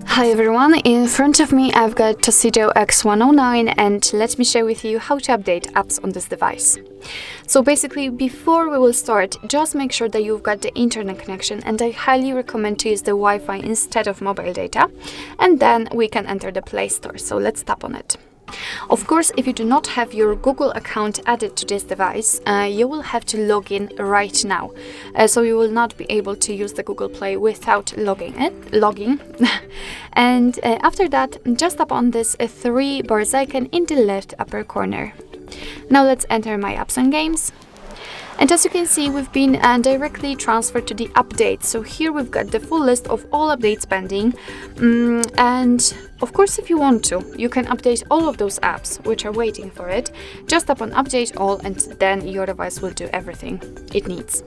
Hi everyone, in front of me I've got TOSCIDO X109 and let me share with you how to update apps on this device. So basically, before we will start, just make sure that you've got the internet connection, and I highly recommend to use the Wi-Fi instead of mobile data, and then we can enter the Play Store. So let's tap on it. Of course, if you do not have your Google account added to this device, you will have to log in right now. So you will not be able to use the Google Play without logging. And after that, just tap on this 3 bars icon in the left upper corner. Now let's enter my apps and games. And as you can see, we've been directly transferred to the updates. So here we've got the full list of all updates pending. And of course, if you want to, you can update all of those apps which are waiting for it. Just tap on update all, and then your device will do everything it needs.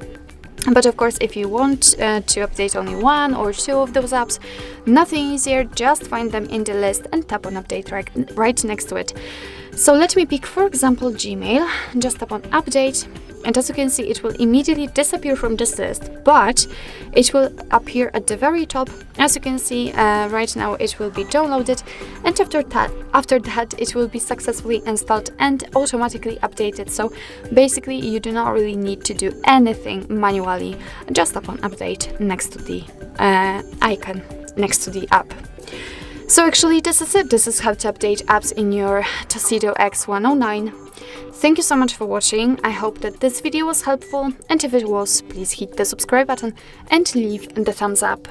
But of course, if you want to update only 1 or 2 of those apps, nothing easier, just find them in the list and tap on update right next to it. So let me pick, for example, Gmail. Just tap on update, and as you can see, it will immediately disappear from this list, but it will appear at the very top. As you can see, right now it will be downloaded, and after that it will be successfully installed and automatically updated. So basically, you do not really need to do anything manually. Just tap on update next to the icon next to the app. So actually, this is it. This is how to update apps in your TOSCIDO X109. Thank you so much for watching. I hope that this video was helpful, and if it was, please hit the subscribe button and leave the thumbs up.